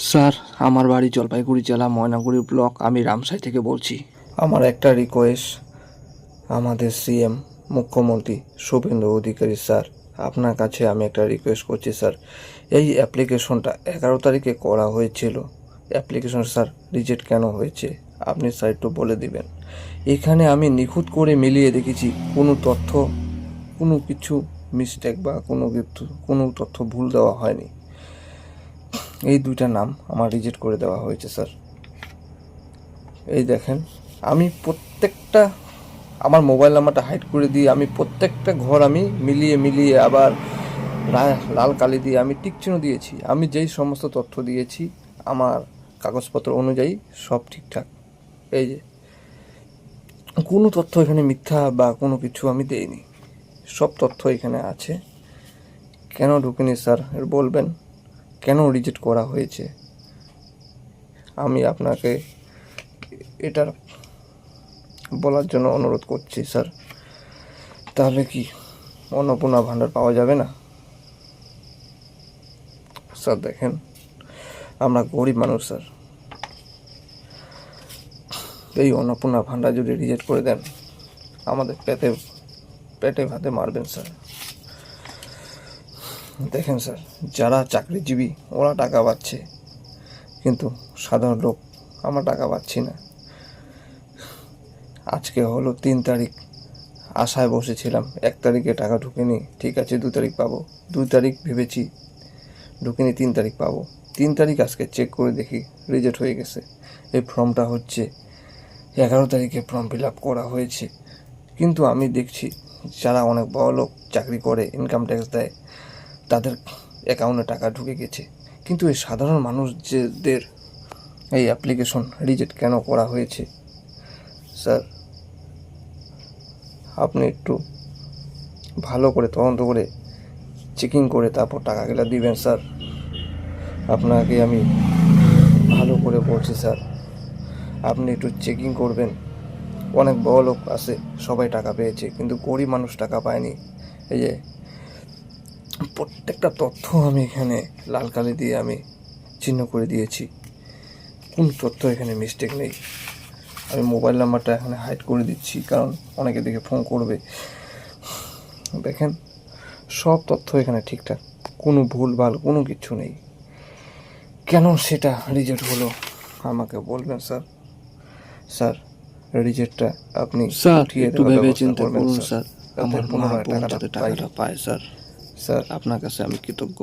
Sir, আমার বাড়ি জলপাইগুড়ি জেলা ময়নাগুড়ি ব্লক। আমি রামসাই থেকে বলছি। আমার একটা রিকোয়েস্ট, আমাদের সিএম মুখ্যমন্ত্রী শুভেন্দু অধিকারী স্যার, আপনার কাছে আমি একটা রিকোয়েস্ট করছি স্যার। এই অ্যাপ্লিকেশনটা 11 তারিখে করা হয়েছিল, অ্যাপ্লিকেশন স্যার রিজেক্ট কেন হয়েছে আপনি স্যার একটু বলে দিবেন। এখানে আমি নিখুঁত করে মিলিয়ে দেখেছি, কোনো তথ্য, কোনো কিছু মিস্টেক বা কোনো তথ্য ভুল দেওয়া হয়নি। এই দুইটা নাম আমার রিজেক্ট করে দেওয়া হয়েছে স্যার। এই দেখেন, আমি প্রত্যেকটা আমার মোবাইল নাম্বারটা হাইড করে দিয়ে আমি প্রত্যেকটা ঘর আমি মিলিয়ে আবার লাল কালি দিয়ে আমি টিকচিহ্ন দিয়েছি। আমি যেই সমস্ত তথ্য দিয়েছি আমার কাগজপত্র অনুযায়ী সব ঠিকঠাক। এই যে কোনো তথ্য এখানে মিথ্যা বা কোনো কিছু আমি দেইনি, সব তথ্য এখানে আছে। কেন ঢুকেনি স্যার এর বলবেন, কেন রিজেক্ট করা হয়েছে? আমি আপনাকে এটার বলার জন্য অনুরোধ করছি স্যার। তাহলে কি অন্নপূর্ণা ভাণ্ডার পাওয়া যাবে না? স্যার দেখেন, আমরা গরিব মানুষ স্যার, এই অন্নপূর্ণা ভাণ্ডার যদি রিজেক্ট করে দেন আমাদের পেটে ভাতে মারবেন স্যার। দেখেন স্যার, যারা চাকরিজীবী ওরা টাকা পাচ্ছে, কিন্তু সাধারণ লোক আমরা টাকা পাচ্ছি না। আজকে হলো 3 তারিখ, আশায় বসেছিলাম 1 তারিখে টাকা ঢুকেনি, ঠিক আছে 2 তারিখ পাবো। 2 তারিখ ভেবেছি ঢুকেনি, 3 তারিখ পাবো। 3 তারিখ আজকে চেক করে দেখি রিজেক্ট হয়ে গেছে। এই ফর্মটা হচ্ছে 11 তারিখে ফর্ম ফিল আপ করা হয়েছে, কিন্তু আমি দেখছি যারা অনেক বড় লোক চাকরি করে, ইনকাম ট্যাক্স দেয়, তাদের অ্যাকাউন্টে টাকা ঢুকে গেছে। কিন্তু এই সাধারণ মানুষদের এই অ্যাপ্লিকেশন রিজেক্ট কেন করা হয়েছে? স্যার আপনি একটু ভালো করে তদন্ত করে চেকিং করে তারপর টাকাগুলো দিবেন স্যার। আপনাকে আমি ভালো করে বলছি স্যার, আপনি একটু চেকিং করবেন। অনেক বড় লোক আছে, সবাই টাকা পেয়েছে, কিন্তু গরিব মানুষ টাকা পায়নি। এই যে প্রত্যেকটা তথ্য আমি এখানে লাল কালি দিয়ে আমি চিহ্ন করে দিয়েছি, কোন তথ্য এখানে মিস্টেক নেই। আমি মোবাইল নাম্বারটা এখানে হাইড করে দিচ্ছি, কারণ অনেকে দেখে ফোন করবে। দেখেন, সব তথ্য এখানে ঠিকঠাক, কোনো ভুলভাল কোনো কিছু নেই। কেন সেটা রিজেক্ট হলো আমাকে বলবেন স্যার। স্যার রিজেক্টটা আপনি স্যার উঠিয়ে একটু দেওয়ার ভেবে ব্যবস্থা চিন্তা করবেন করুন স্যার। স্যার, আমার মা পুনরায় বোন যাতে টাকাটা পায় স্যার। স্যার আপনার কাছে আমি কৃতজ্ঞ।